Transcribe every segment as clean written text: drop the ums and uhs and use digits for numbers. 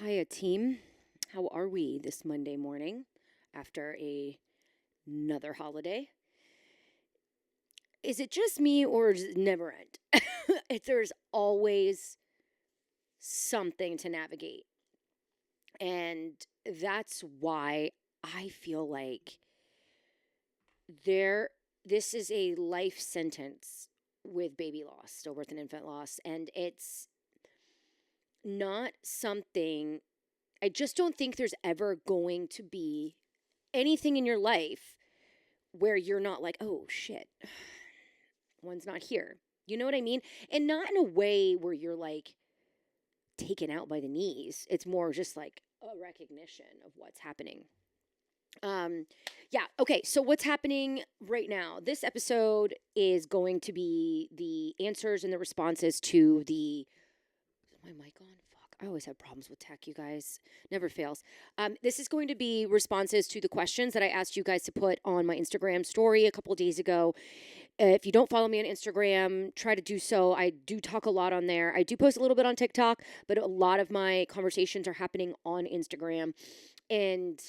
Hiya, team. How are we this Monday morning after another holiday? Is it just me or does it never end? There's always something to navigate. And that's why I feel like there this is a life sentence with baby loss, stillbirth and infant loss, and it's not something I just don't think there's ever going to be anything in your life where you're not like, oh shit, one's not here. You know what I mean? And not in a way where you're like taken out by the knees. It's more just like a recognition of what's happening. Yeah, okay, so what's happening right now? This episode is going to be the answers and the responses to the. Is my mic on? I always have problems with tech, you guys. Never fails. This is going to be responses to the questions that I asked you guys to put on my Instagram story a couple of days ago. If you don't follow me on Instagram, try to do so. I do talk a lot on there. I do post a little bit on TikTok, but a lot of my conversations are happening on Instagram. And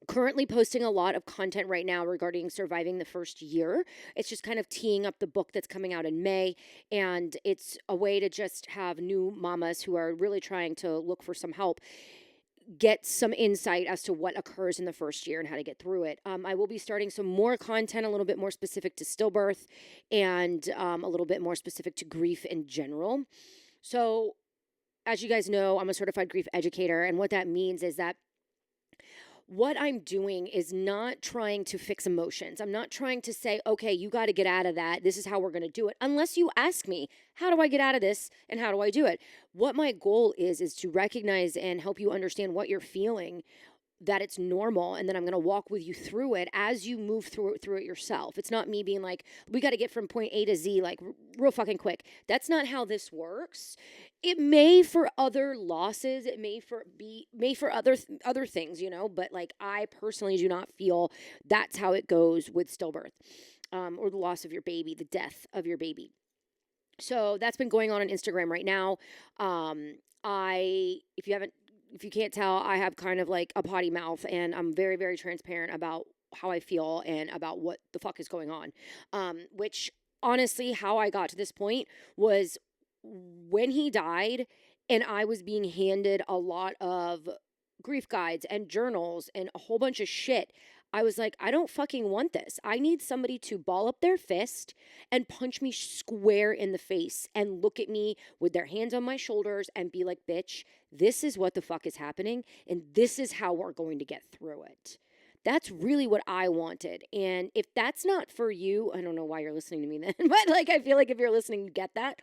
currently posting a lot of content right now regarding surviving the first year. It's just kind of teeing up the book that's coming out in May. And it's a way to just have new mamas who are really trying to look for some help get some insight as to what occurs in the first year and how to get through it. I will be starting some more content, a little bit more specific to stillbirth and a little bit more specific to grief in general. So as you guys know, I'm a certified grief educator. And what that means is that what I'm doing is not trying to fix emotions. I'm not trying to say, okay, you got to get out of that. This is how we're going to do it. Unless you ask me, how do I get out of this and how do I do it? What my goal is to recognize and help you understand what you're feeling, that it's normal, and then I'm going to walk with you through it as you move through it yourself. It's not me being like, we got to get from point A to Z like real fucking quick. That's not how this works. It may for other losses, it may for other things, but like I personally do not feel that's how it goes with stillbirth, or the loss of your baby, the death of your baby. So that's been going on Instagram right now. If you can't tell, I have kind of like a potty mouth, and I'm very, very transparent about how I feel and about what the fuck is going on. Which honestly, how I got to this point was when he died, and I was being handed a lot of grief guides and journals and a whole bunch of shit. I was like, I don't fucking want this. I need somebody to ball up their fist and punch me square in the face and look at me with their hands on my shoulders and be like, bitch, this is what the fuck is happening, and this is how we're going to get through it. That's really what I wanted. And if that's not for you, I don't know why you're listening to me then, but like, I feel like if you're listening, you get that.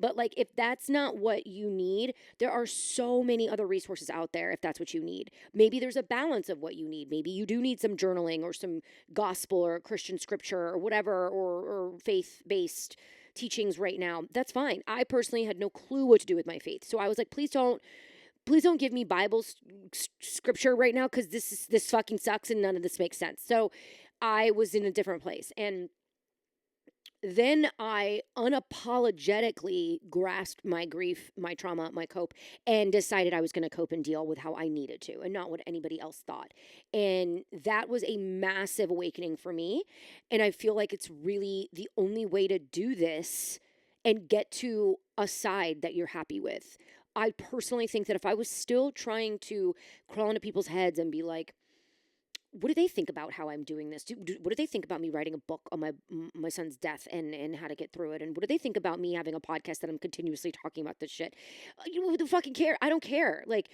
But like, if that's not what you need, there are so many other resources out there if that's what you need. Maybe there's a balance of what you need. Maybe you do need some journaling or some gospel or Christian scripture or whatever, or faith-based teachings right now. That's fine. I personally had no clue what to do with my faith. So I was like, please don't give me Bible scripture right now, because this fucking sucks and none of this makes sense. So I was in a different place. And then I unapologetically grasped my grief, my trauma, my cope, and decided I was going to cope and deal with how I needed to and not what anybody else thought. And that was a massive awakening for me. And I feel like it's really the only way to do this and get to a side that you're happy with. I personally think that if I was still trying to crawl into people's heads and be like, what do they think about how I'm doing this? What do they think about me writing a book on my son's death and how to get through it? And what do they think about me having a podcast that I'm continuously talking about this shit? Who the fucking care? I don't care. Like,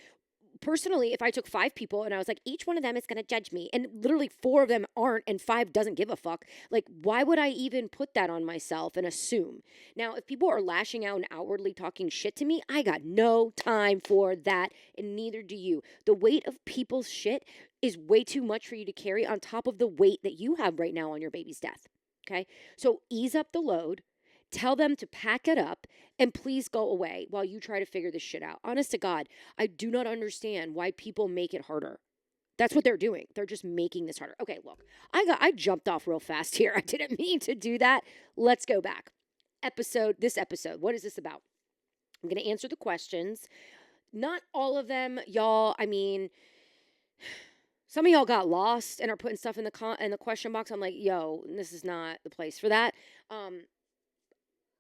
personally, if I took 5 people and I was like, each one of them is going to judge me, and literally 4 of them aren't and 5 doesn't give a fuck, like, why would I even put that on myself and assume? Now, if people are lashing out and outwardly talking shit to me, I got no time for that, and neither do you. The weight of people's shit is way too much for you to carry on top of the weight that you have right now on your baby's death. Okay? So ease up the load. Tell them to pack it up and please go away while you try to figure this shit out. Honest to God, I do not understand why people make it harder. That's what they're doing. They're just making this harder. Okay, look, I jumped off real fast here. I didn't mean to do that. Let's go back. This episode, what is this about? I'm going to answer the questions not all of them, y'all. I mean, some of y'all got lost and are putting stuff in the question box. I'm like, yo, this is not the place for that.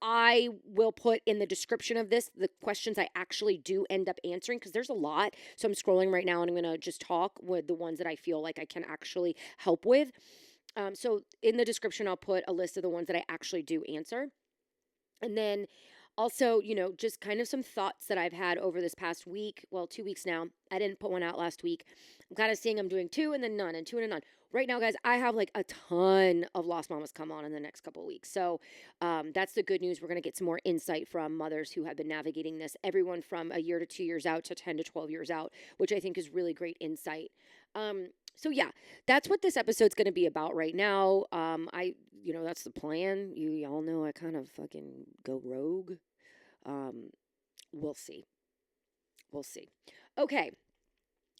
I will put in the description of this the questions I actually do end up answering, because there's a lot. So I'm scrolling right now and I'm going to just talk with the ones that I feel like I can actually help with. So in the description, I'll put a list of the ones that I actually do answer. And then also, just kind of some thoughts that I've had over this past week. Well, 2 weeks now. I didn't put one out last week. I'm kind of seeing I'm doing 2 and then none and 2 and then none. Right now, guys, I have like a ton of Lost Mamas come on in the next couple of weeks. So that's the good news. We're going to get some more insight from mothers who have been navigating this. Everyone from a year to 2 years out to 10 to 12 years out, which I think is really great insight. So yeah, that's what this episode's going to be about right now. That's the plan. Y'all know I kind of fucking go rogue. We'll see. Okay.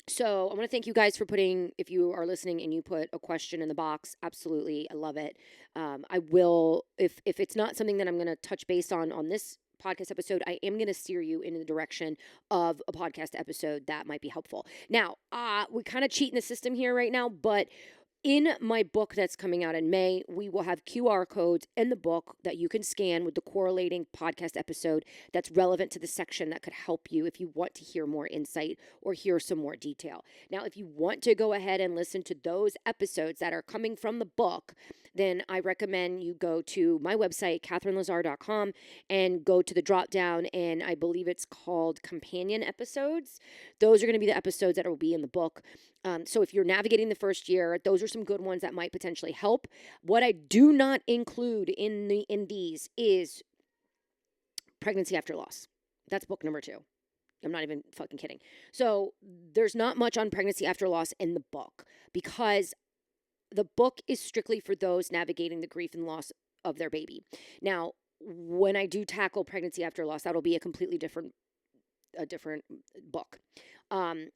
So I want to thank you guys for if you are listening and you put a question in the box, absolutely. I love it. I will, if it's not something that I'm going to touch base on this podcast episode, I am going to steer you in the direction of a podcast episode that might be helpful. Now, we're kind of cheating the system here right now, but in my book that's coming out in May, we will have QR codes in the book that you can scan with the correlating podcast episode that's relevant to the section that could help you if you want to hear more insight or hear some more detail. Now, if you want to go ahead and listen to those episodes that are coming from the book, then I recommend you go to my website, catherinelazar.com, and go to the drop down, and I believe it's called Companion Episodes. Those are going to be the episodes that will be in the book. So if you're navigating the first year, those are some good ones that might potentially help. What I do not include in these is pregnancy after loss. That's book number 2. I'm not even fucking kidding. So there's not much on pregnancy after loss in the book, because the book is strictly for those navigating the grief and loss of their baby. Now, when I do tackle pregnancy after loss, that'll be a completely different book.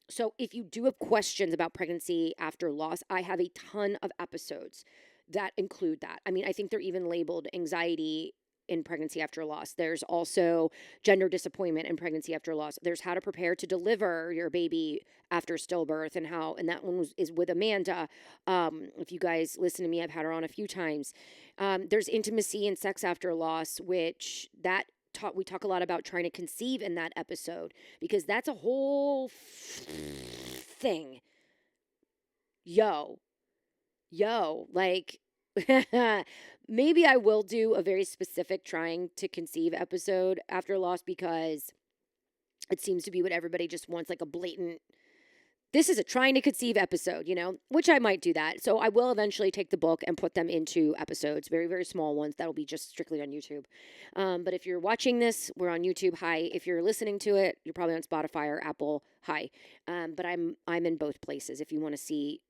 So if you do have questions about pregnancy after loss, I have a ton of episodes that include that. I mean, I think they're even labeled anxiety in pregnancy after loss. There's also gender disappointment in pregnancy after loss. There's how to prepare to deliver your baby after stillbirth, and that one is with Amanda. If you guys listen to me, I've had her on a few times. There's intimacy and sex after loss, which we talk a lot about trying to conceive in that episode, because that's a whole thing. Yo, like, maybe I will do a very specific trying to conceive episode after loss, because it seems to be what everybody just wants, like a blatant, this is a trying to conceive episode, which I might do that. So I will eventually take the book and put them into episodes, very, very small ones. That'll be just strictly on YouTube. But if you're watching this, we're on YouTube. Hi. If you're listening to it, you're probably on Spotify or Apple. Hi. But I'm in both places. If you want to see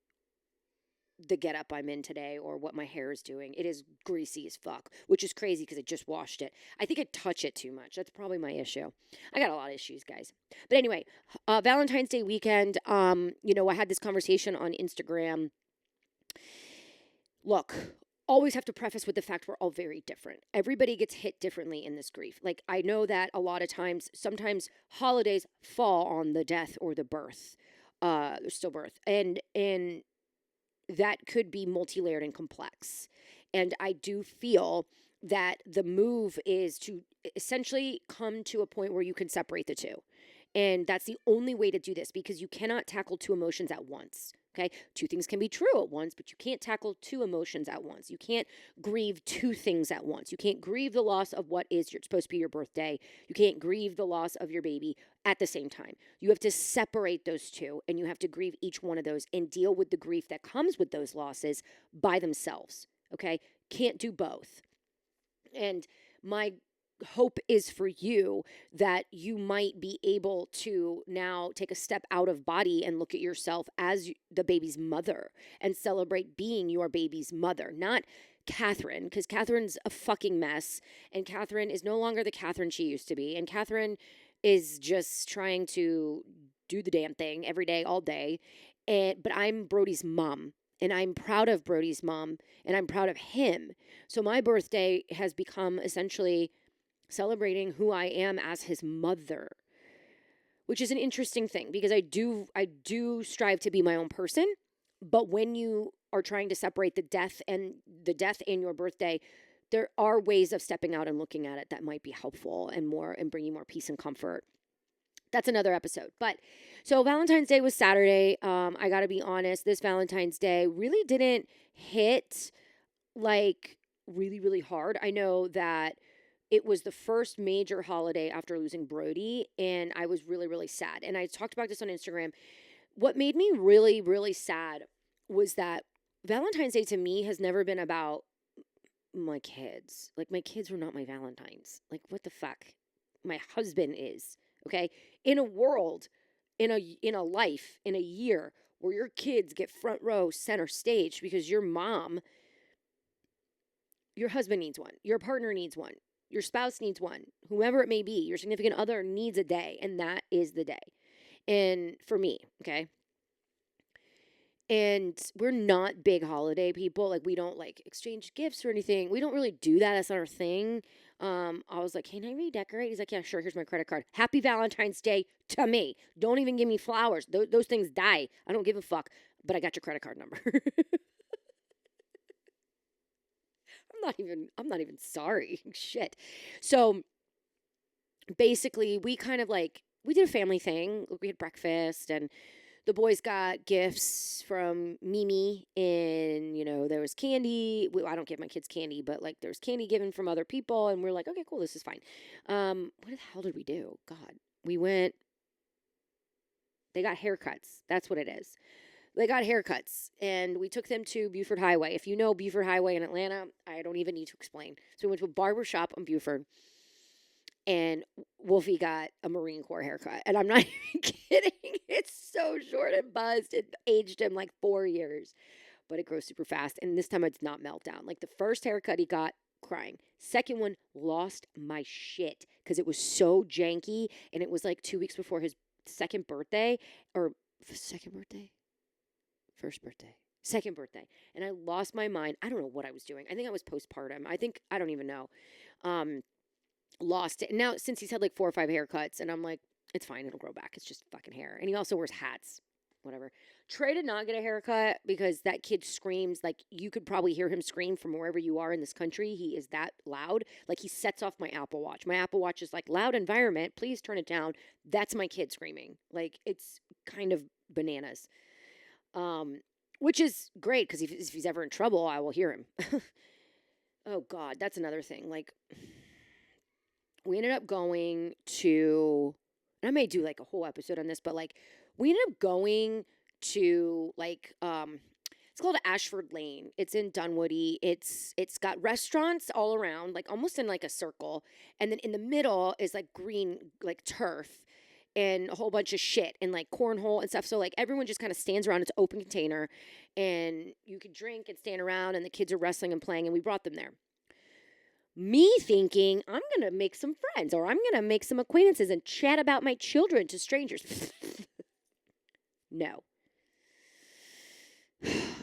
the getup I'm in today or what my hair is doing, it is greasy as fuck, which is crazy because I just washed it. I think I touch it too much. That's probably my issue. I got a lot of issues, guys. But anyway, Valentine's Day weekend, I had this conversation on Instagram. Look, always have to preface with the fact we're all very different. Everybody gets hit differently in this grief. Like, I know that a lot of times, sometimes holidays fall on the death or the birth, stillbirth, and that could be multi-layered and complex. And I do feel that the move is to essentially come to a point where you can separate the two. And that's the only way to do this, because you cannot tackle 2 emotions at once. Okay? 2 things can be true at once, but you can't tackle 2 emotions at once. You can't grieve 2 things at once. You can't grieve the loss of what is supposed to be your birthday. You can't grieve the loss of your baby at the same time. You have to separate those 2, and you have to grieve each one of those and deal with the grief that comes with those losses by themselves. Okay? Can't do both. And my hope is for you that you might be able to now take a step out of body and look at yourself as the baby's mother and celebrate being your baby's mother, not Catherine, because Catherine's a fucking mess, and Catherine is no longer the Catherine she used to be, and Catherine is just trying to do the damn thing every day, all day. But I'm Brody's mom. And I'm proud of Brody's mom, and I'm proud of him. So my birthday has become essentially celebrating who I am as his mother, which is an interesting thing because I do strive to be my own person, but when you are trying to separate the death and your birthday, there are ways of stepping out and looking at it that might be helpful and bring you more peace and comfort. That's another episode. But so Valentine's Day was Saturday. I got to be honest, this Valentine's Day really didn't hit like really, really hard. I know that it was the first major holiday after losing Brody, and I was really, really sad. And I talked about this on Instagram. What made me really, really sad was that Valentine's Day to me has never been about my kids. Like, my kids were not my Valentines. Like, what the fuck? My husband is. Okay? In a world, in a life, in a year where your kids get front row center stage because your mom, your husband needs one, your partner needs one, your spouse needs one, whoever it may be, your significant other needs a day, and that is the day. And for me, okay? And we're not big holiday people. Like, we don't like exchange gifts or anything. We don't really do that. That's not our thing. I was like, can I redecorate? He's like, yeah, sure. Here's my credit card. Happy Valentine's Day to me. Don't even give me flowers. Those things die. I don't give a fuck. But I got your credit card number. I'm not even sorry. Shit. So basically, we kind of like, we did a family thing. We had breakfast, and the boys got gifts from Mimi, and, there was candy. I don't give my kids candy, but like there was candy given from other people, and we're like, okay, cool, this is fine. What the hell did we do? God, they got haircuts. That's what it is. They got haircuts, and we took them to Buford Highway. If you know Buford Highway in Atlanta, I don't even need to explain. So we went to a barber shop on Buford, and Wolfie got a Marine Corps haircut. And I'm not even kidding. It's so short and buzzed. It aged him like 4 years, but it grows super fast. And this time it's not meltdown. Like, the first haircut he got, crying. Second one, lost my shit because it was so janky. And it was like 2 weeks before his second birthday, or second birthday? First birthday. Second birthday. And I lost my mind. I don't know what I was doing. I think I was postpartum. I don't even know. Lost it. Now, since he's had like 4 or 5 haircuts, and I'm like, it's fine, it'll grow back. It's just fucking hair. And he also wears hats. Whatever. Trey did not get a haircut because that kid screams. Like, you could probably hear him scream from wherever you are in this country. He is that loud. Like, he sets off my Apple Watch. My Apple Watch is like, loud environment, please turn it down. That's my kid screaming. Like, it's kind of bananas. Which is great because if he's ever in trouble, I will hear him. Oh, God, that's another thing. Like, we ended up going to, and I may do like a whole episode on this, but like, we ended up going to like, it's called Ashford Lane. It's in Dunwoody. It's got restaurants all around, like almost in like a circle. And then in the middle is like green, like turf, and a whole bunch of shit and like cornhole and stuff. So like everyone just kind of stands around. It's an open container, and you can drink and stand around, and the kids are wrestling and playing, and we brought them there. Me thinking, I'm going to make some friends, or I'm going to make some acquaintances and chat about my children to strangers. No.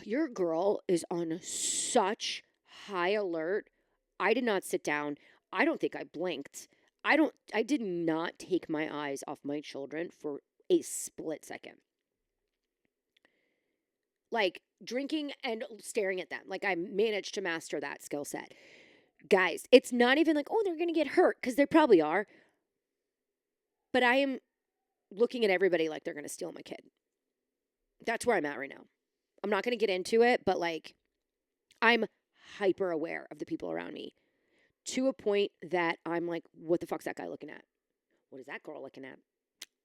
Your girl is on such high alert. I did not sit down. I don't think I blinked. I did not take my eyes off my children for a split second. Like, drinking and staring at them. Like, I managed to master that skill set. Guys, it's not even like, oh, they're going to get hurt, because they probably are. But I am looking at everybody like they're going to steal my kid. That's where I'm at right now. I'm not going to get into it, but like, I'm hyper aware of the people around me to a point that I'm like, what the fuck's that guy looking at? What is that girl looking at?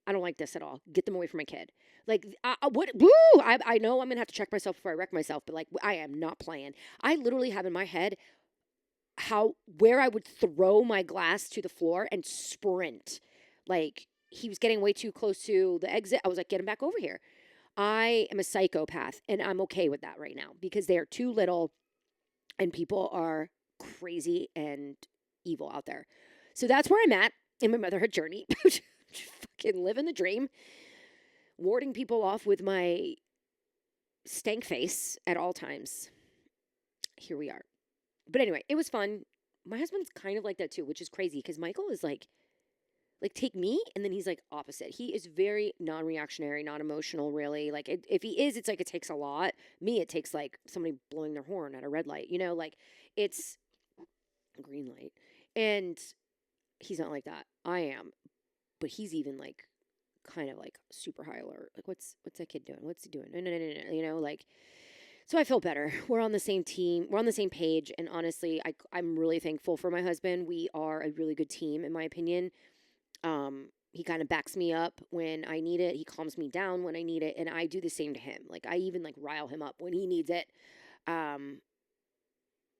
I don't like this at all. Get them away from my kid. Like, what? Woo! I know I'm going to have to check myself before I wreck myself, but like, I am not playing. I literally have in my head where I would throw my glass to the floor and sprint. Like, he was getting way too close to the exit. I was like, get him back over here. I am a psychopath, and I'm okay with that right now because they are too little and people are crazy and evil out there. So that's where I'm at in my motherhood journey. Fucking living the dream. Warding people off with my stank face at all times. Here we are. But anyway, it was fun. My husband's kind of like that too, which is crazy because Michael is like Like, take me. And then he's like opposite. He is very non-reactionary, not emotional, really. Like, if he is, it's like it takes a lot. Me, it takes like somebody blowing their horn at a red light, like it's a green light. And he's not like that. I am. But he's even like kind of like super high alert. Like, what's that kid doing? What's he doing? No, no, no, no, no. Like, so I feel better. We're on the same team. We're on the same page. And honestly, I'm really thankful for my husband. We are a really good team, in my opinion. He kind of backs me up when I need it. He calms me down when I need it. And I do the same to him. Like, I even like rile him up when he needs it. Um,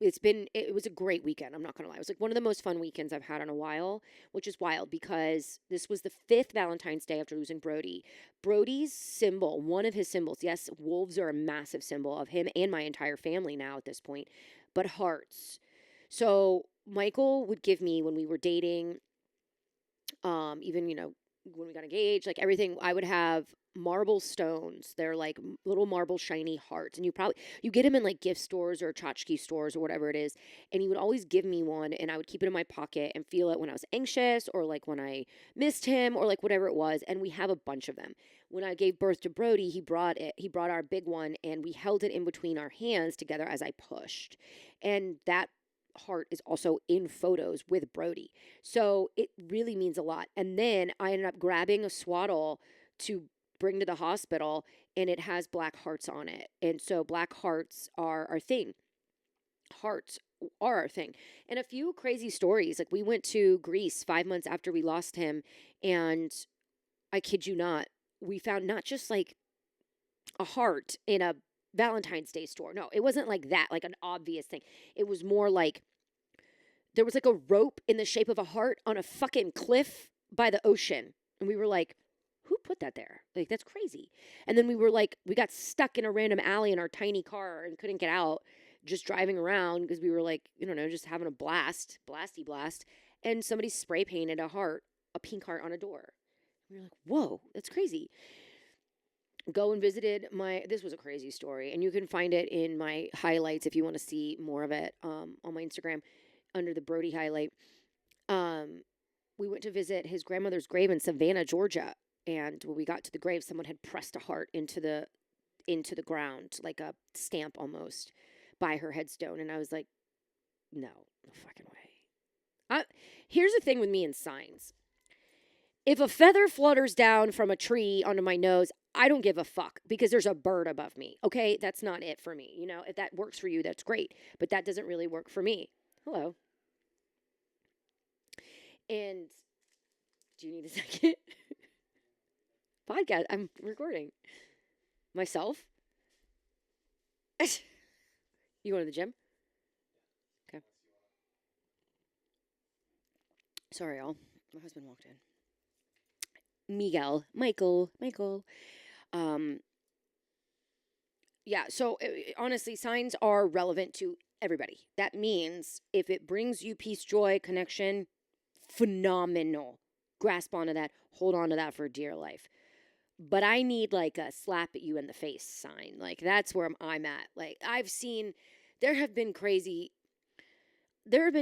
it was a great weekend. I'm not going to lie. It was like one of the most fun weekends I've had in a while, which is wild because this was the 5th Valentine's Day after losing Brody. Brody's symbol, one of his symbols, yes, wolves are a massive symbol of him and my entire family now at this point, but hearts. So Michael would give me when we were dating, even, when we got engaged, like everything, I would have marble stones. They're like little marble shiny hearts. And you get them in like gift stores or tchotchke stores or whatever it is. And he would always give me one and I would keep it in my pocket and feel it when I was anxious or like when I missed him or like whatever it was. And we have a bunch of them. When I gave birth to Brody, he brought our big one and we held it in between our hands together as I pushed. And that heart is also in photos with Brody. So it really means a lot. And then I ended up grabbing a swaddle to bring to the hospital and it has black hearts on it. And so black hearts are our thing. Hearts are our thing. And a few crazy stories. Like we went to Greece 5 months after we lost him and I kid you not, we found not just like a heart in a Valentine's Day store. No, it wasn't like that, like an obvious thing. It was more like there was like a rope in the shape of a heart on a fucking cliff by the ocean. And we were like, who put that there? Like, that's crazy. And then we were like, we got stuck in a random alley in our tiny car and couldn't get out, just driving around because we were like, I don't know, just having a blasty blast. And somebody spray painted a pink heart on a door. We were like, whoa, that's crazy. Go and visited this was a crazy story. And you can find it in my highlights if you want to see more of it on my Instagram under the Brody highlight. We went to visit his grandmother's grave in Savannah, Georgia. And when we got to the grave, someone had pressed a heart into the ground, like a stamp almost, by her headstone. And I was like, no fucking way. Here's the thing with me and signs. If a feather flutters down from a tree onto my nose, I don't give a fuck because there's a bird above me. Okay, that's not it for me. If that works for you, that's great. But that doesn't really work for me. Hello. And do you need a second? Podcast. I'm recording. Myself? You going to the gym? Okay. Sorry, y'all. My husband walked in. Michael. Yeah, so honestly, signs are relevant to everybody. That means if it brings you peace, joy, connection, phenomenal. Grasp onto that. Hold on to that for dear life. But I need like a slap at you in the face sign. Like that's where I'm at. Like there have been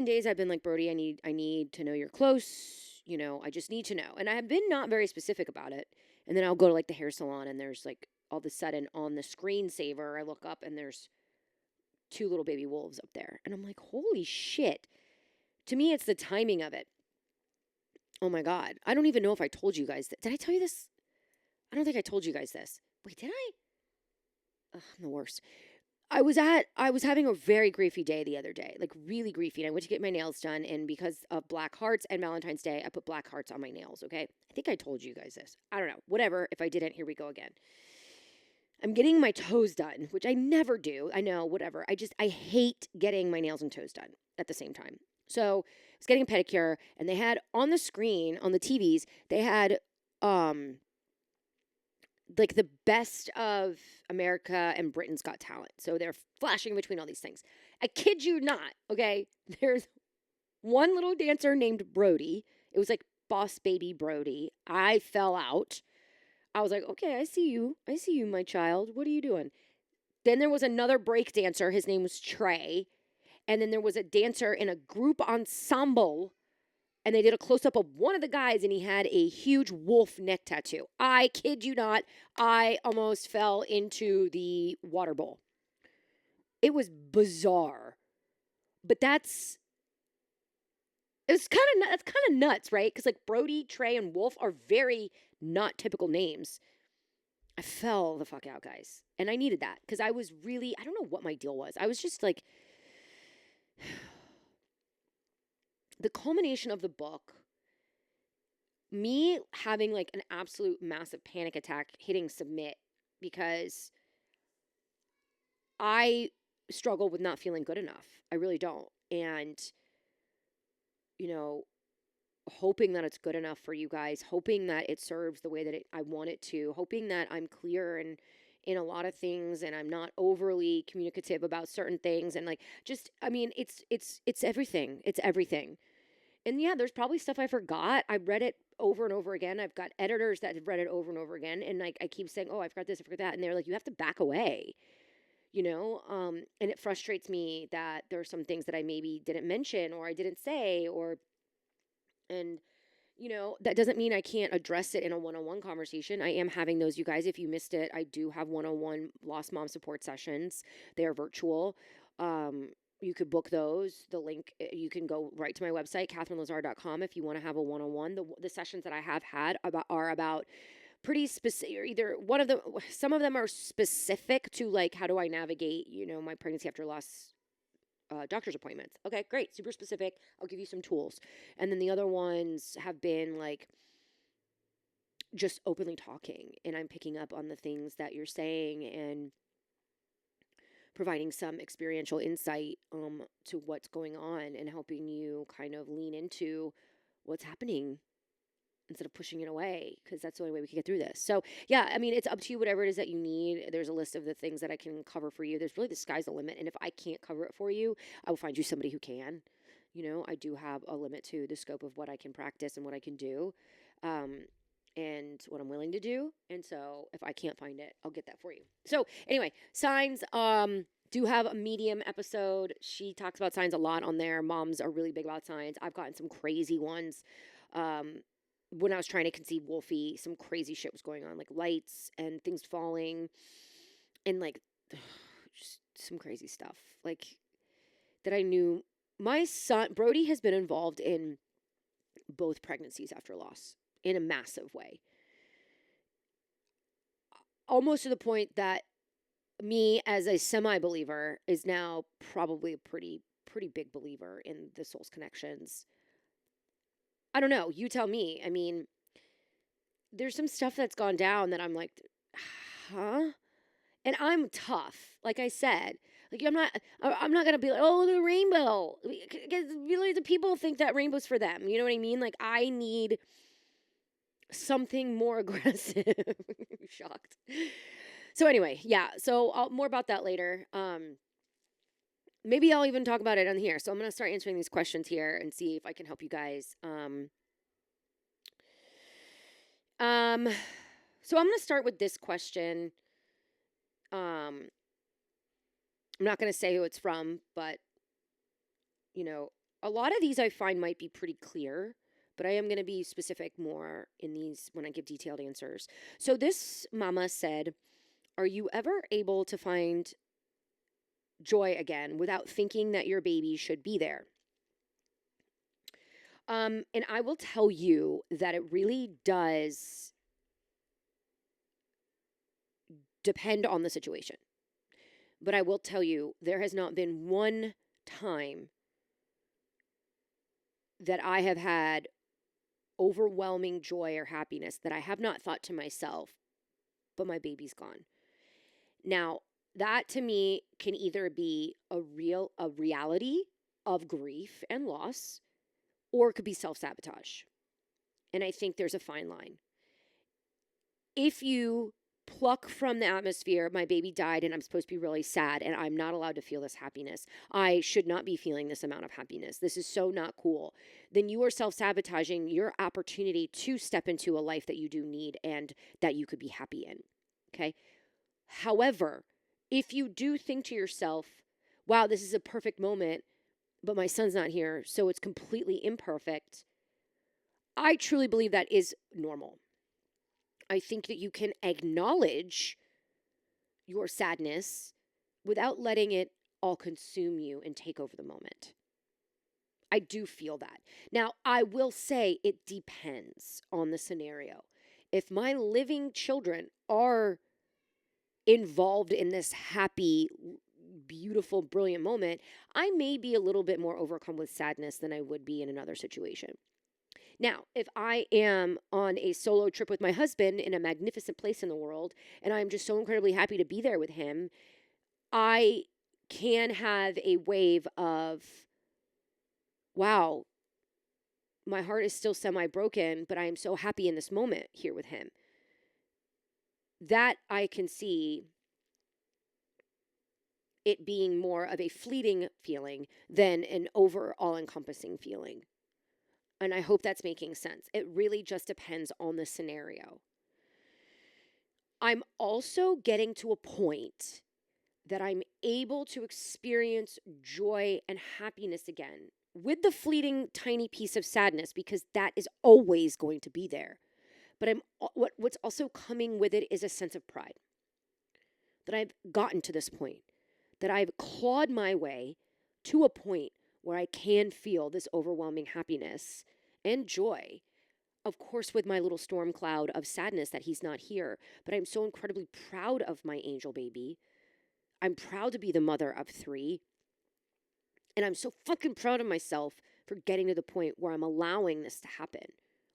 days I've been like, Brody, I need to know you're close. I just need to know. And I have been not very specific about it. And then I'll go to like the hair salon and there's like all of a sudden on the screensaver, I look up and there's 2 little baby wolves up there. And I'm like, holy shit. To me, it's the timing of it. Oh my God. I don't even know if I told you guys that. Did I tell you this? I don't think I told you guys this. Wait, did I? Ugh, I'm the worst. I was having a very griefy day the other day, like really griefy. And I went to get my nails done. And because of black hearts and Valentine's Day, I put black hearts on my nails. Okay. I think I told you guys this. I don't know. Whatever. If I didn't, here we go again. I'm getting my toes done, which I never do. I know, whatever. I hate getting my nails and toes done at the same time. So I was getting a pedicure and they had on the screen, on the TVs, they had, like the best of America and Britain's Got Talent. So they're flashing between all these things. I kid you not, okay? There's one little dancer named Brody. It was like Boss Baby Brody. I fell out. I was like, okay, I see you, my child. What are you doing? Then there was another break dancer. His name was Trey. And then there was a dancer in a group ensemble And they did a close up of one of the guys, and he had a huge wolf neck tattoo. I kid you not, I almost fell into the water bowl. It was bizarre. But that's kind of nuts, right? Because like Brody, Trey, and Wolf are very not typical names. I fell the fuck out, guys, and I needed that because I was really, I don't know what my deal was. I was just like, the culmination of the book, me having like an absolute massive panic attack, hitting submit because I struggle with not feeling good enough. I really don't, and you know, hoping that it's good enough for you guys, hoping that it serves the way that I want it to, hoping that I'm clear and in a lot of things and I'm not overly communicative about certain things, and like just, I mean, it's everything. It's everything. And yeah, there's probably stuff I forgot. I read it over and over again. I've got editors that have read it over and over again, and like I keep saying, "Oh, I forgot this, I forgot that." And they're like, "You have to back away." And it frustrates me that there are some things that I maybe didn't mention or I didn't say, and that doesn't mean I can't address it in a one-on-one conversation. I am having those, you guys. If you missed it, I do have one-on-one lost mom support sessions. They are virtual. You could book those. The link, you can go right to my website, catherinelazar.com, if you want to have a one-on-one. The sessions that I have had are about pretty specific. Either one of them, some of them are specific to like, how do I navigate, my pregnancy after loss doctor's appointments. Okay, great. Super specific. I'll give you some tools. And then the other ones have been like just openly talking, and I'm picking up on the things that you're saying and providing some experiential insight to what's going on and helping you kind of lean into what's happening instead of pushing it away, because that's the only way we can get through this. So yeah, I mean, it's up to you, whatever it is that you need. There's a list of the things that I can cover for you. There's really, the sky's the limit. And if I can't cover it for you, I will find you somebody who can. I do have a limit to the scope of what I can practice and what I can do, and what I'm willing to do. And so if I can't find it, I'll get that for you. So anyway, signs, do have a medium episode. She talks about signs a lot on there. Moms are really big about signs. I've gotten some crazy ones. When I was trying to conceive Wolfie, some crazy shit was going on, like lights and things falling and like just some crazy stuff like that. I knew my son, Brody, has been involved in both pregnancies after loss in a massive way. Almost to the point that me as a semi-believer is now probably a pretty big believer in the soul's connections. I don't know. You tell me. I mean, there's some stuff that's gone down that I'm like, huh? And I'm tough. Like I said, like I'm not going to be like, oh, the rainbow. Because really the people think that rainbow's for them. You know what I mean? Like I need something more aggressive. Shocked. So anyway, yeah. So more about that later. Maybe I'll even talk about it on here. So I'm going to start answering these questions here and see if I can help you guys. So I'm going to start with this question. I'm not going to say who it's from, but a lot of these I find might be pretty clear, but I am going to be specific more in these when I give detailed answers. So this mama said, are you ever able to find joy again without thinking that your baby should be there? And I will tell you that it really does depend on the situation. But I will tell you, there has not been one time that I have had overwhelming joy or happiness that I have not thought to myself, but my baby's gone. Now, that to me can either be a reality of grief and loss, or it could be self-sabotage. And I think there's a fine line. If you pluck from the atmosphere, my baby died and I'm supposed to be really sad and I'm not allowed to feel this happiness, I should not be feeling this amount of happiness, this is so not cool, then you are self-sabotaging your opportunity to step into a life that you do need and that you could be happy in. Okay? However, if you do think to yourself, wow, this is a perfect moment, but my son's not here, so it's completely imperfect, I truly believe that is normal. I think that you can acknowledge your sadness without letting it all consume you and take over the moment. I do feel that. Now, I will say it depends on the scenario. If my living children are involved in this happy, beautiful, brilliant moment, I may be a little bit more overcome with sadness than I would be in another situation. Now, if I am on a solo trip with my husband in a magnificent place in the world, and I'm just so incredibly happy to be there with him, I can have a wave of, wow, my heart is still semi broken, but I am so happy in this moment here with him. That I can see it being more of a fleeting feeling than an overall encompassing feeling. And I hope that's making sense. It really just depends on the scenario. I'm also getting to a point that I'm able to experience joy and happiness again with the fleeting tiny piece of sadness, because that is always going to be there. But what's also coming with it is a sense of pride that I've gotten to this point, that I've clawed my way to a point where I can feel this overwhelming happiness and joy. Of course, with my little storm cloud of sadness that he's not here, but I'm so incredibly proud of my angel baby. I'm proud to be the mother of 3. And I'm so fucking proud of myself for getting to the point where I'm allowing this to happen,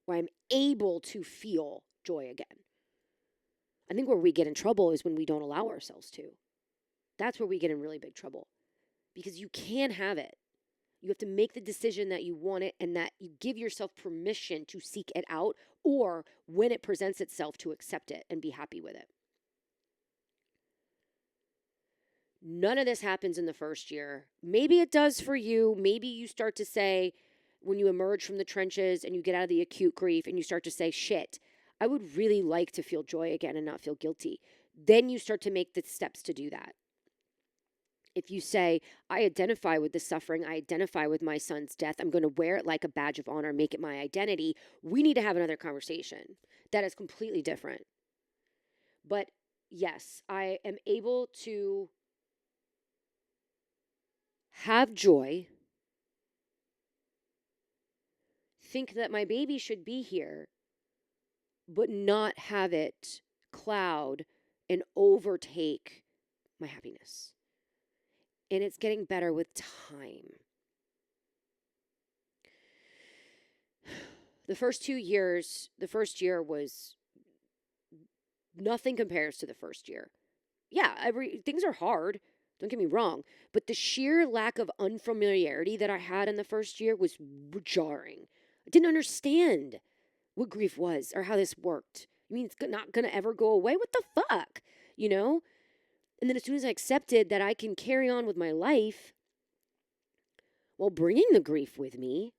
where I'm able to feel joy again. I think where we get in trouble is when we don't allow ourselves to. That's where we get in really big trouble, because you can have it. You have to make the decision that you want it and that you give yourself permission to seek it out, or when it presents itself, to accept it and be happy with it. None of this happens in the first year. Maybe it does for you. Maybe you start to say, when you emerge from the trenches and you get out of the acute grief and you start to say, shit, I would really like to feel joy again and not feel guilty. Then you start to make the steps to do that. If you say, I identify with the suffering, I identify with my son's death, I'm going to wear it like a badge of honor, make it my identity, we need to have another conversation. That is completely different. But yes, I am able to have joy, think that my baby should be here, but not have it cloud and overtake my happiness. And it's getting better with time. The first year was, nothing compares to the first year. Yeah, things are hard. Don't get me wrong. But the sheer lack of unfamiliarity that I had in the first year was jarring. I didn't understand what grief was or how this worked. I mean, it's not going to ever go away. What the fuck? You know? And then as soon as I accepted that I can carry on with my life while bringing the grief with me,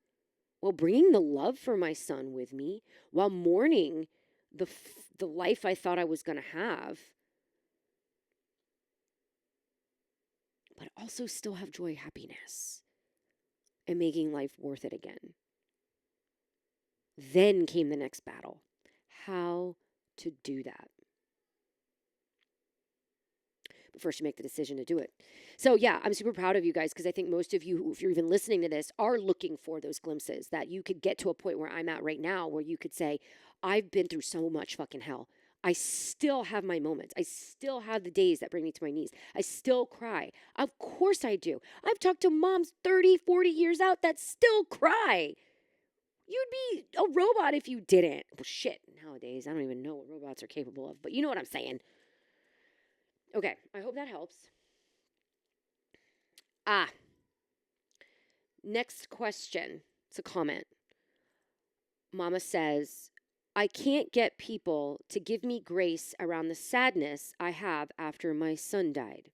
while bringing the love for my son with me, while mourning the life I thought I was going to have, but also still have joy, happiness, and making life worth it again. Then came the next battle. How to do that. But first, you make the decision to do it. So yeah, I'm super proud of you guys, because I think most of you, if you're even listening to this, are looking for those glimpses that you could get to a point where I'm at right now, where you could say, I've been through so much fucking hell. I still have my moments. I still have the days that bring me to my knees. I still cry. Of course I do. I've talked to moms 30, 40 years out that still cry. You'd be a robot if you didn't. Well, shit, nowadays, I don't even know what robots are capable of, but you know what I'm saying. Okay, I hope that helps. Next question. It's a comment. Mama says, I can't get people to give me grace around the sadness I have after my son died.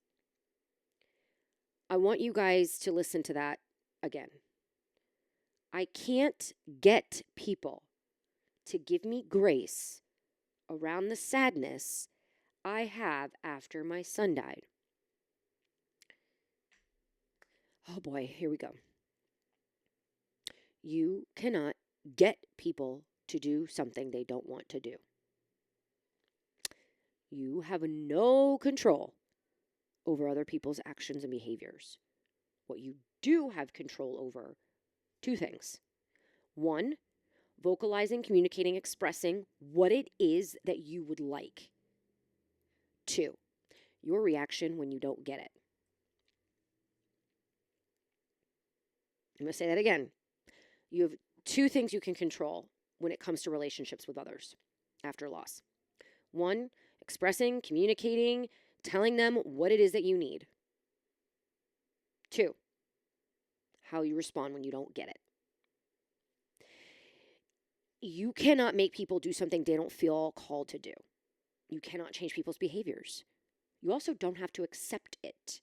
I want you guys to listen to that again. I can't get people to give me grace around the sadness I have after my son died. Oh boy, here we go. You cannot get people to do something they don't want to do. You have no control over other people's actions and behaviors. What you do have control over, two things. One, vocalizing, communicating, expressing what it is that you would like. Two, your reaction when you don't get it. I'm going to say that again. You have two things you can control when it comes to relationships with others after loss. One, expressing, communicating, telling them what it is that you need. Two, how you respond when you don't get it. You cannot make people do something they don't feel called to do. You cannot change people's behaviors. You also don't have to accept it.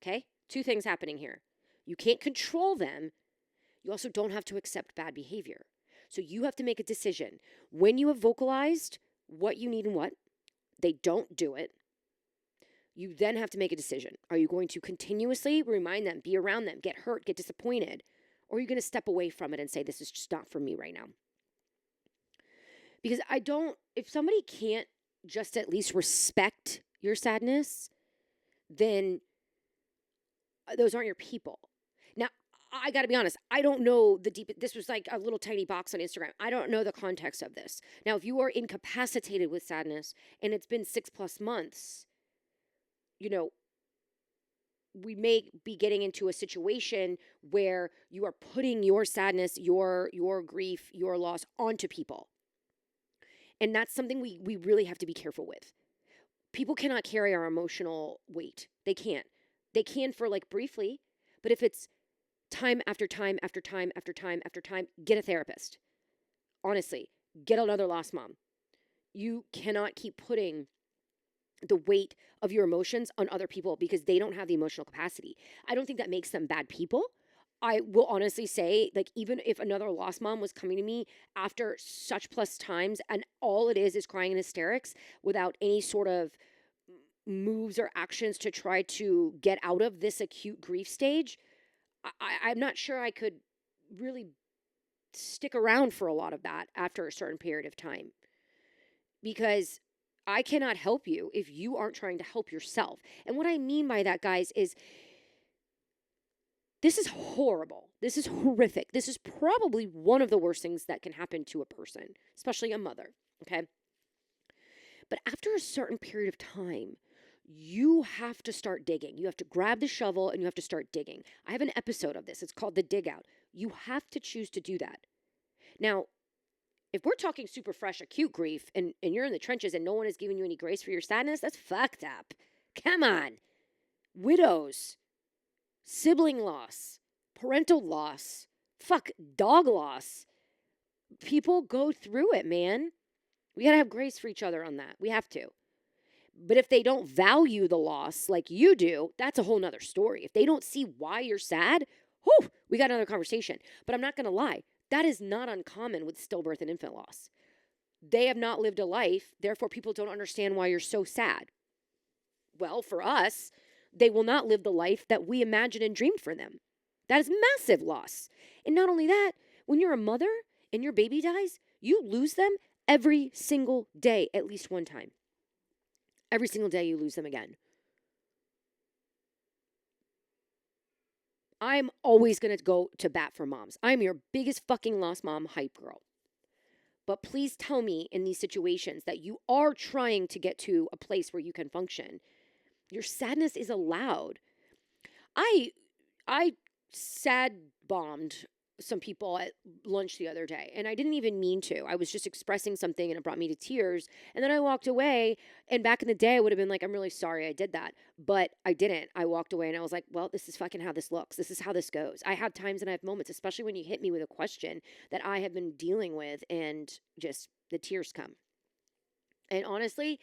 Okay? Two things happening here. You can't control them. You also don't have to accept bad behavior. So you have to make a decision. When you have vocalized what you need and what, they don't do it. You then have to make a decision. Are you going to continuously remind them, be around them, get hurt, get disappointed? Or are you going to step away from it and say, this is just not for me right now? Because if somebody can't just at least respect your sadness, then those aren't your people. Now, I got to be honest, I don't know this was like a little tiny box on Instagram. I don't know the context of this. Now, if you are incapacitated with sadness and it's been 6+ months, we may be getting into a situation where you are putting your sadness, your grief, your loss onto people. And that's something we really have to be careful with. People cannot carry our emotional weight. They can't. They can for like briefly, but if it's time after time after time after time after time, get a therapist. Honestly, get another lost mom. You cannot keep putting the weight of your emotions on other people because they don't have the emotional capacity. I don't think that makes them bad people. I will honestly say, like, even if another lost mom was coming to me after such plus times and all it is crying in hysterics without any sort of moves or actions to try to get out of this acute grief stage, I'm not sure I could really stick around for a lot of that after a certain period of time. Because I cannot help you if you aren't trying to help yourself. And what I mean by that, guys, is this is horrible. This is horrific. This is probably one of the worst things that can happen to a person, especially a mother, okay? But after a certain period of time, you have to start digging. You have to grab the shovel and you have to start digging. I have an episode of this. It's called The Dig Out. You have to choose to do that. Now, if we're talking super fresh acute grief and you're in the trenches and no one is giving you any grace for your sadness, that's fucked up. Come on. Widows, sibling loss, parental loss, dog loss. People go through it, man. We got to have grace for each other on that. We have to. But if they don't value the loss like you do, that's a whole nother story. If they don't see why you're sad, we got another conversation. But I'm not going to lie. That is not uncommon with stillbirth and infant loss. They have not lived a life, therefore people don't understand why you're so sad. Well, for us, they will not live the life that we imagined and dreamed for them. That is massive loss. And not only that, when you're a mother and your baby dies, you lose them every single day, at least one time. Every single day you lose them again. I'm always going to go to bat for moms. I'm your biggest fucking lost mom hype girl. But please tell me in these situations that you are trying to get to a place where you can function. Your sadness is allowed. I sad bombed some people at lunch the other day, and I didn't even mean to. I was just expressing something and it brought me to tears. And then I walked away, and back in the day I would have been like, I'm really sorry I did that. But I didn't. I walked away and I was like, well, this is fucking how this looks. This is how this goes. I have times and I have moments, especially when you hit me with a question that I have been dealing with and just the tears come. And honestly,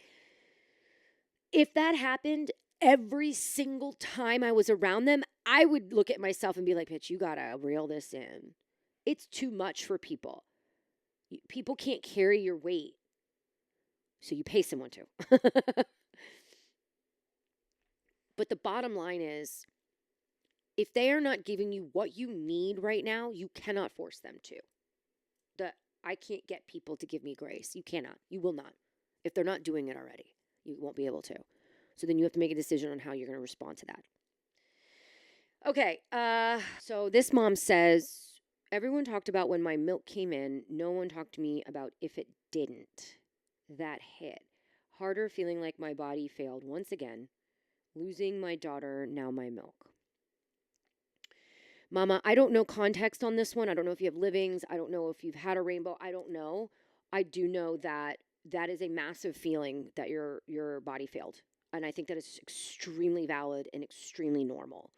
if that happened every single time I was around them, I would look at myself and be like, bitch, you gotta reel this in. It's too much for people. People can't carry your weight. So you pay someone to. But the bottom line is, if they are not giving you what you need right now, you cannot force them to. I can't get people to give me grace. You cannot. You will not. If they're not doing it already, you won't be able to. So then you have to make a decision on how you're going to respond to that. Okay. So this mom says, everyone talked about when my milk came in. No one talked to me about if it didn't. That hit. Harder, feeling like my body failed once again. Losing my daughter, now my milk. Mama, I don't know context on this one. I don't know if you have livings. I don't know if you've had a rainbow. I don't know. I do know that that is a massive feeling that your body failed. And I think that is extremely valid and extremely normal.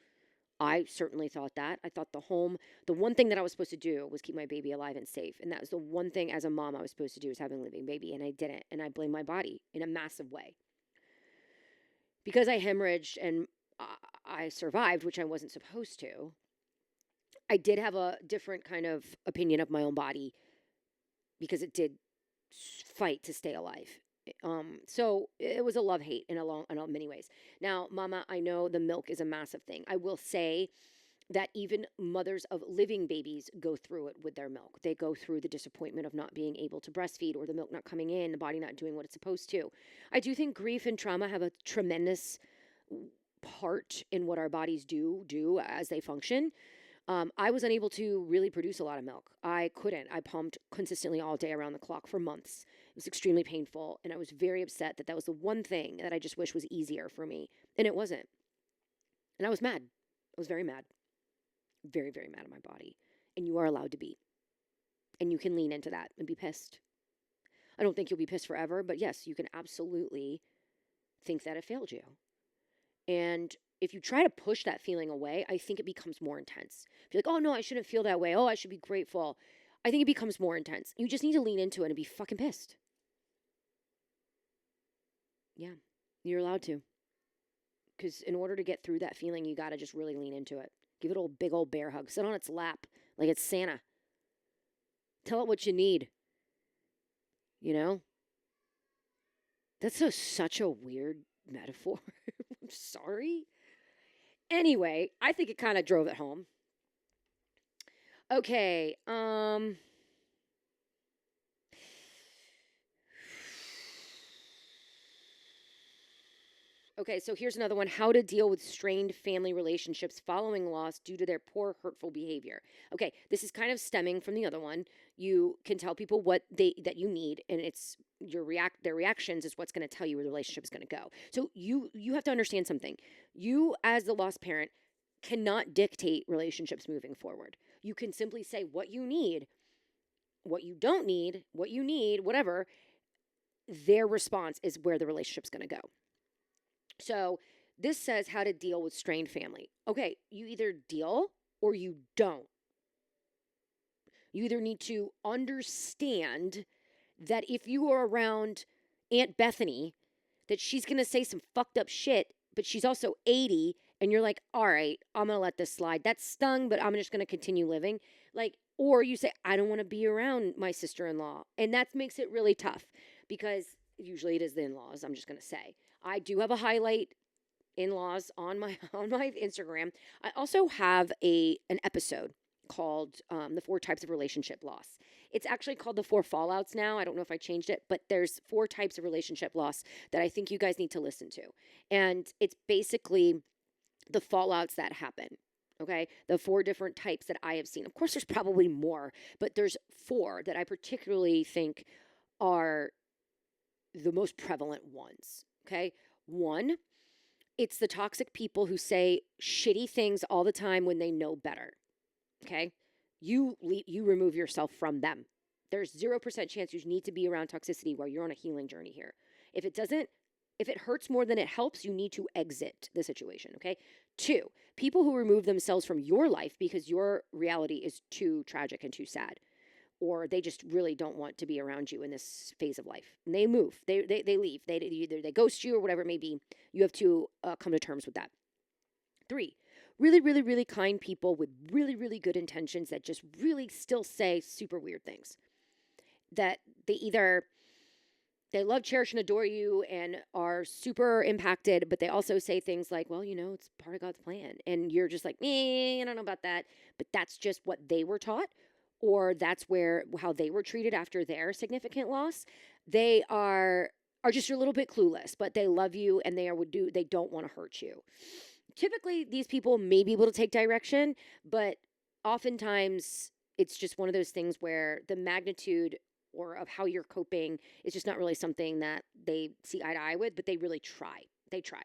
I certainly thought that. I thought the one thing that I was supposed to do was keep my baby alive and safe. And that was the one thing as a mom I was supposed to do, was having a living baby. And I didn't. And I blame my body in a massive way. Because I hemorrhaged and I survived, which I wasn't supposed to, I did have a different kind of opinion of my own body because it did fight to stay alive. So it was a love-hate in many ways. Now, Mama, I know the milk is a massive thing. I will say that even mothers of living babies go through it with their milk. They go through the disappointment of not being able to breastfeed, or the milk not coming in, the body not doing what it's supposed to. I do think grief and trauma have a tremendous part in what our bodies do as they function. I was unable to really produce a lot of milk. I couldn't. I pumped consistently all day around the clock for months. It was extremely painful, and I was very upset that was the one thing that I just wish was easier for me, and it wasn't. And I was mad. I was very mad. Very, very mad at my body. And you are allowed to be. And you can lean into that and be pissed. I don't think you'll be pissed forever, but yes, you can absolutely think that it failed you. And if you try to push that feeling away, I think it becomes more intense. If you're like, oh no, I shouldn't feel that way. Oh, I should be grateful. I think it becomes more intense. You just need to lean into it and be fucking pissed. Yeah, you're allowed to. Because in order to get through that feeling, you got to just really lean into it. Give it a big old bear hug. Sit on its lap like it's Santa. Tell it what you need. You know? That's such a weird metaphor. I'm sorry. Anyway, I think it kind of drove it home. Okay, Okay, so here's another one. How to deal with strained family relationships following loss due to their poor, hurtful behavior. Okay, this is kind of stemming from the other one. You can tell people that you need, and it's their reactions is what's going to tell you where the relationship is going to go. So you have to understand something. You, as the lost parent, cannot dictate relationships moving forward. You can simply say what you need, what you don't need, what you need, whatever. Their response is where the relationship's going to go. So this says how to deal with strained family. Okay, you either deal or you don't. You either need to understand that if you are around Aunt Bethany, that she's going to say some fucked up shit, but she's also 80, and you're like, all right, I'm going to let this slide. That stung, but I'm just going to continue living. Or you say, I don't want to be around my sister-in-law. And that makes it really tough because usually it is the in-laws, I'm just going to say. I do have a highlight in-laws on my Instagram. I also have an episode called the 4 types of relationship loss. It's actually called the 4 fallouts now. I don't know if I changed it, but there's 4 types of relationship loss that I think you guys need to listen to. And it's basically the fallouts that happen. Okay, the 4 different types that I have seen. Of course, there's probably more, but there's 4 that I particularly think are the most prevalent ones. Okay, 1, it's the toxic people who say shitty things all the time when they know better. Okay, you remove yourself from them. There's 0% chance you need to be around toxicity while you're on a healing journey here. If it hurts more than it helps, you need to exit the situation. Okay, 2, people who remove themselves from your life because your reality is too tragic and too sad, or they just really don't want to be around you in this phase of life. And they move. They leave. Either they ghost you or whatever it may be. You have to come to terms with that. 3, really, really, really kind people with really, really good intentions that just really still say super weird things. That they love, cherish, and adore you and are super impacted, but they also say things like, well, it's part of God's plan. And you're just like, I don't know about that. But that's just what they were taught. or that's where how they were treated after their significant loss, they are just a little bit clueless, but they love you and they don't want to hurt you. Typically these people may be able to take direction, but oftentimes it's just one of those things where the magnitude or of how you're coping is just not really something that they see eye to eye with, but they really try. They try.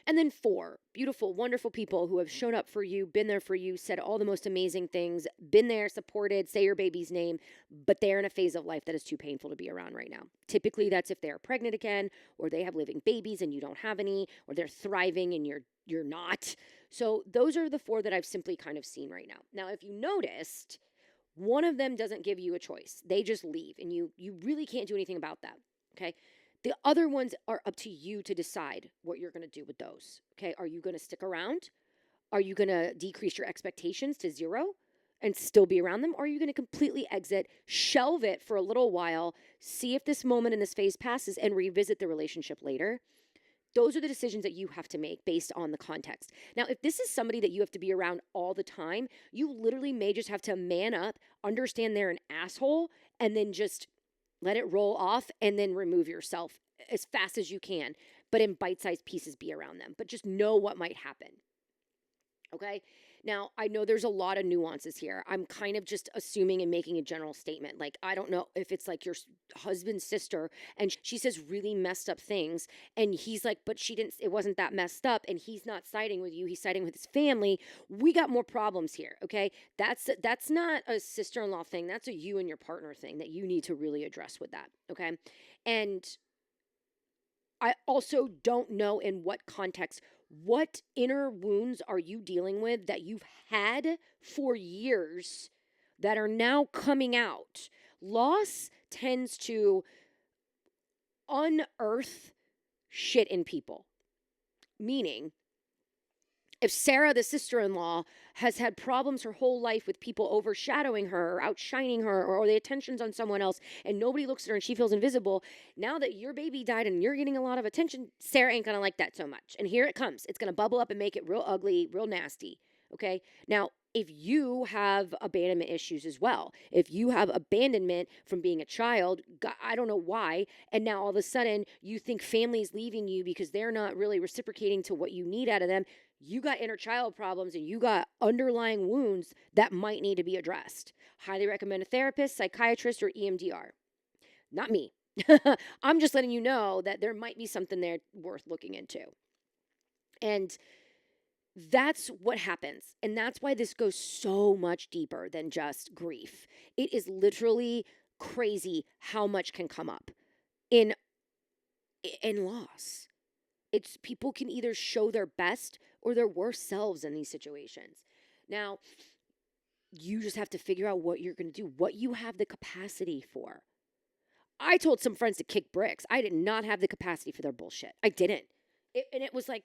And then 4, beautiful, wonderful people who have shown up for you, been there for you, said all the most amazing things, been there, supported, say your baby's name, but they're in a phase of life that is too painful to be around right now. Typically, that's if they're pregnant again, or they have living babies and you don't have any, or they're thriving and you're not. So those are the 4 that I've simply kind of seen right now. Now, if you noticed, one of them doesn't give you a choice. They just leave, and you really can't do anything about that, okay? The other ones are up to you to decide what you're going to do with those. Okay. Are you going to stick around? Are you going to decrease your expectations to 0 and still be around them? Or are you going to completely exit, shelve it for a little while, see if this moment in this phase passes, and revisit the relationship later? Those are the decisions that you have to make based on the context. Now, if this is somebody that you have to be around all the time, you literally may just have to man up, understand they're an asshole, and then just let it roll off and then remove yourself as fast as you can, but in bite-sized pieces be around them. But just know what might happen. Okay? Now, I know there's a lot of nuances here. I'm kind of just assuming and making a general statement. Like, I don't know if it's like your husband's sister and she says really messed up things. And he's like, but it wasn't that messed up. And he's not siding with you. He's siding with his family. We got more problems here. Okay. That's not a sister-in-law thing. That's a you and your partner thing that you need to really address with that. Okay. And I also don't know in what context. What inner wounds are you dealing with that you've had for years that are now coming out? Loss tends to unearth shit in people. Meaning, if Sarah, the sister-in-law, has had problems her whole life with people overshadowing her or outshining her or the attention's on someone else and nobody looks at her and she feels invisible, now that your baby died and you're getting a lot of attention, Sarah ain't going to like that so much. And here it comes. It's going to bubble up and make it real ugly, real nasty. Okay? Now, if you have abandonment issues as well, if you have abandonment from being a child, I don't know why, and now all of a sudden you think family's leaving you because they're not really reciprocating to what you need out of them, you got inner child problems and you got underlying wounds that might need to be addressed. Highly recommend a therapist, psychiatrist, or EMDR. Not me. I'm just letting you know that there might be something there worth looking into. And that's what happens. And that's why this goes so much deeper than just grief. It is literally crazy how much can come up in loss. It's people can either show their best or their worst selves in these situations. Now, you just have to figure out what you're going to do, what you have the capacity for. I told some friends to kick bricks. I did not have the capacity for their bullshit. I didn't. It was like,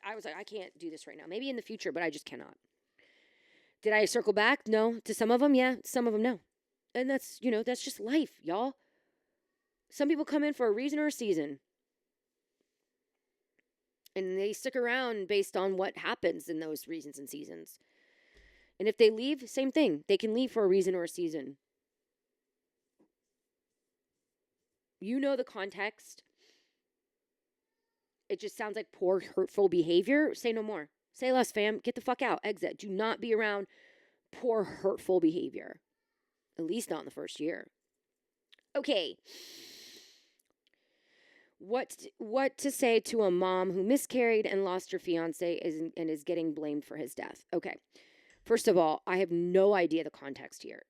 I was like, I can't do this right now. Maybe in the future, but I just cannot. Did I circle back? No. To some of them, yeah. Some of them, no. And that's just life, y'all. Some people come in for a reason or a season. And they stick around based on what happens in those reasons and seasons. And if they leave, same thing. They can leave for a reason or a season. You know the context. It just sounds like poor, hurtful behavior. Say no more. Say less, fam. Get the fuck out. Exit. Do not be around poor, hurtful behavior. At least not in the first year. Okay. What to say to a mom who miscarried and lost her fiance and is getting blamed for his death? Okay. First of all, I have no idea the context here.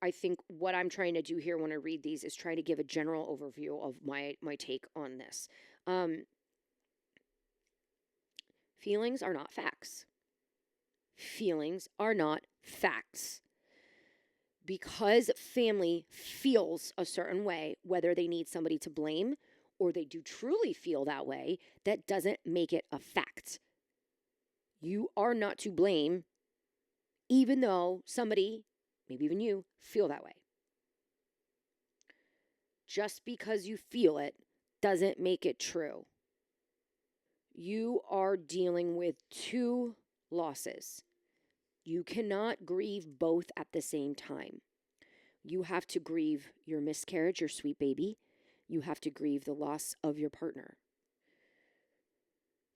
I think what I'm trying to do here when I read these is try to give a general overview of my take on this. Feelings are not facts. Feelings are not facts. Because family feels a certain way, whether they need somebody to blame or they do truly feel that way, that doesn't make it a fact. You are not to blame, even though somebody, maybe even you, feel that way. Just because you feel it doesn't make it true. You are dealing with 2 losses. You cannot grieve both at the same time. You have to grieve your miscarriage, your sweet baby. You have to grieve the loss of your partner.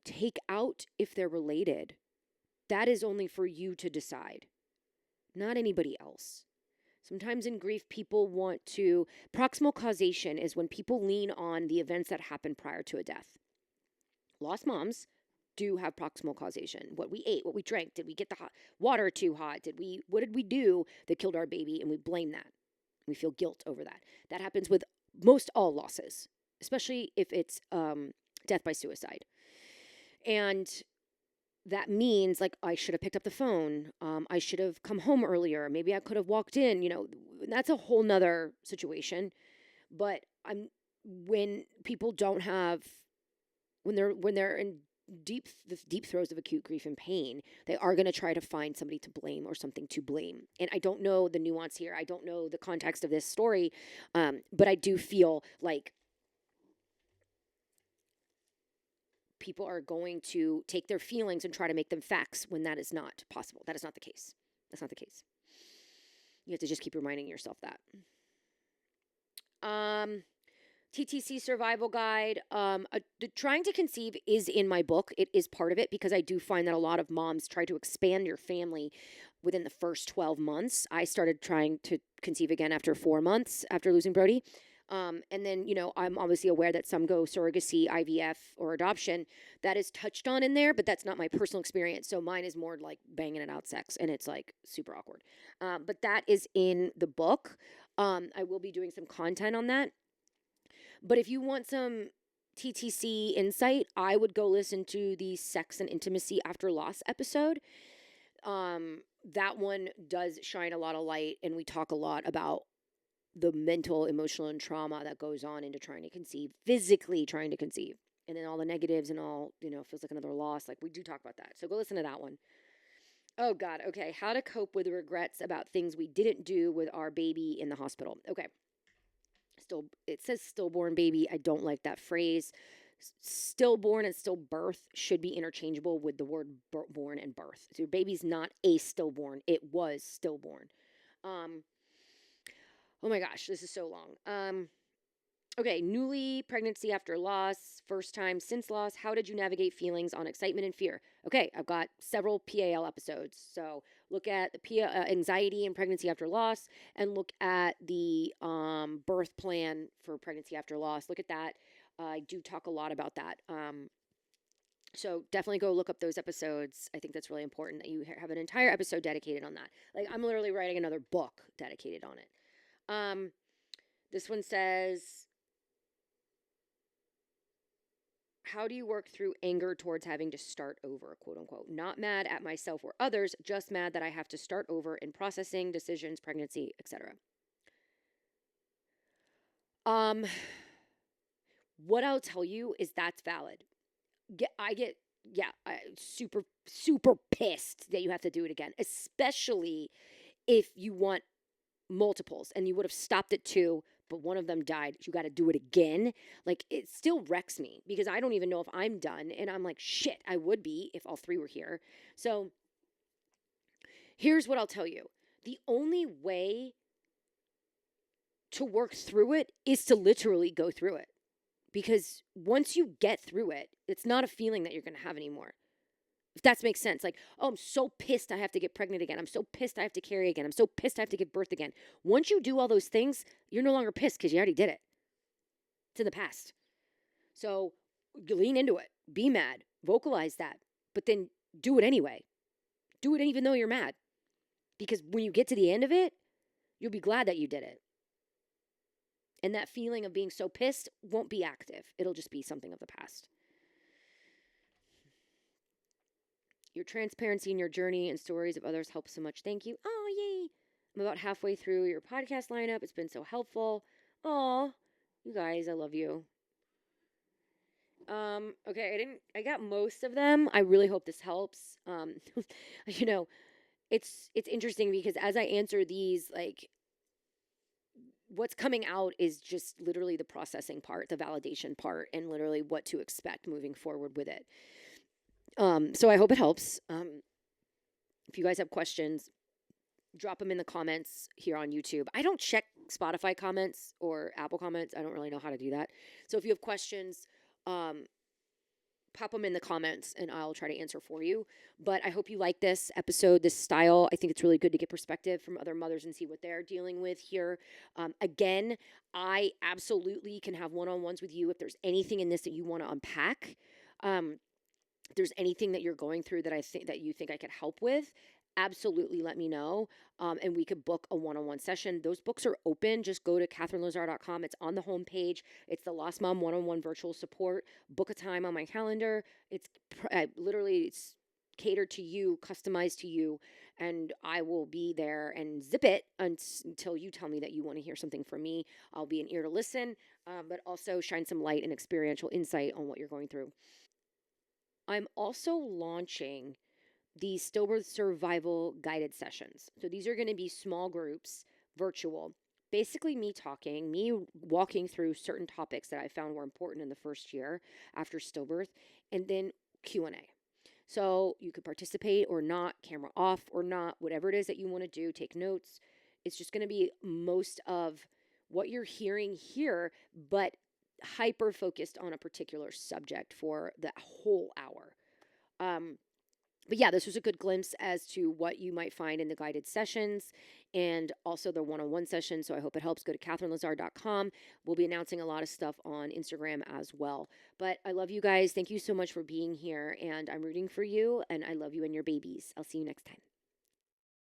Take out if they're related. That is only for you to decide, not anybody else. Sometimes in grief, people want to. Proximal causation is when people lean on the events that happened prior to a death. Lost moms do have proximal causation. What we ate, what we drank, did we get the water too hot? What did we do that killed our baby? And we blame that. We feel guilt over that. That happens with most all losses, especially if it's death by suicide. And that means like I should have picked up the phone. I should have come home earlier. Maybe I could have walked in. That's a whole nother situation. But when people don't have, when they're in the deep throes of acute grief and pain, they are going to try to find somebody to blame or something to blame. And I don't know the nuance here. I don't know the context of this story. But I do feel like people are going to take their feelings and try to make them facts when that is not possible. That is not the case. That's not the case. You have to just keep reminding yourself that. TTC survival guide. Trying to conceive is in my book. It is part of it because I do find that a lot of moms try to expand your family within the first 12 months. I started trying to conceive again after 4 months after losing Brody. And then, I'm obviously aware that some go surrogacy, IVF, or adoption. That is touched on in there, but that's not my personal experience. So mine is more like banging it out sex, and it's like super awkward. But that is in the book. I will be doing some content on that. But if you want some TTC insight, I would go listen to the sex and intimacy after loss episode. That one does shine a lot of light, and we talk a lot about the mental, emotional, and trauma that goes on into trying to conceive, physically trying to conceive, and then all the negatives and all, feels like another loss. Like, we do talk about that. So go listen to that one. Oh, God. Okay. How to cope with regrets about things we didn't do with our baby in the hospital. Okay. It says stillborn baby. I don't like that phrase. Stillborn and stillbirth should be interchangeable with the word born and birth. So your baby's not a stillborn. It was stillborn. Oh my gosh, this is so long. Okay, newly pregnancy after loss, first time since loss. How did you navigate feelings on excitement and fear? Okay, I've got several PAL episodes. So look at the anxiety and pregnancy after loss, and look at the birth plan for pregnancy after loss. Look at that. I do talk a lot about that. So definitely go look up those episodes. I think that's really important that you have an entire episode dedicated on that. Like, I'm literally writing another book dedicated on it. This one says, how do you work through anger towards having to start over, quote unquote? Not mad at myself or others, just mad that I have to start over in processing, decisions, pregnancy, etc. What I'll tell you is that's valid. I get super, super pissed that you have to do it again, especially if you want multiples and you would have stopped at 2, but one of them died. You got to do it again. Like, it still wrecks me because I don't even know if I'm done. And I'm like, shit, I would be if all 3 were here. So here's what I'll tell you. The only way to work through it is to literally go through it. Because once you get through it, it's not a feeling that you're going to have anymore. If that makes sense. Like, oh, I'm so pissed I have to get pregnant again. I'm so pissed I have to carry again. I'm so pissed I have to give birth again. Once you do all those things, you're no longer pissed because you already did it. It's in the past. So lean into it. Be mad. Vocalize that. But then do it anyway. Do it even though you're mad. Because when you get to the end of it, you'll be glad that you did it. And that feeling of being so pissed won't be active. It'll just be something of the past. Your transparency in your journey and stories of others help so much. Thank you. Oh, yay. I'm about halfway through your podcast lineup. It's been so helpful. Oh, you guys, I love you. Okay, I got most of them. I really hope this helps. It's interesting because as I answer these, like, what's coming out is just literally the processing part, the validation part, and literally what to expect moving forward with it. So I hope it helps. If you guys have questions, drop them in the comments here on YouTube. I don't check Spotify comments or Apple comments. I don't really know how to do that. So if you have questions, pop them in the comments and I'll try to answer for you. But I hope you like this episode, this style. I think it's really good to get perspective from other mothers and see what they're dealing with here. Again, I absolutely can have one-on-ones with you if there's anything in this that you want to unpack. If there's anything that you're going through that I think that you think I could help with, absolutely let me know. And we could book a one-on-one session. Those books are open. Just go to catherinelazar.com. It's on the homepage. It's the Lost Mom one-on-one virtual support. Book a time on my calendar. It's literally it's catered to you, customized to you, and I will be there and zip it until you tell me that you want to hear something from me. I'll be an ear to listen, but also shine some light and experiential insight on what you're going through. I'm also launching the stillbirth survival guided sessions. So these are going to be small groups, virtual. Basically me talking, me walking through certain topics that I found were important in the first year after stillbirth, and then Q&A. So you could participate or not, camera off or not, whatever it is that you want to do, take notes. It's just going to be most of what you're hearing here, but hyper focused on a particular subject for the whole hour. But yeah, this was a good glimpse as to what you might find in the guided sessions and also the one-on-one sessions. So I hope it helps. Go to catherinelazar.com. We'll be announcing a lot of stuff on Instagram as well. But I love you guys. Thank you so much for being here. And I'm rooting for you. And I love you and your babies. I'll see you next time.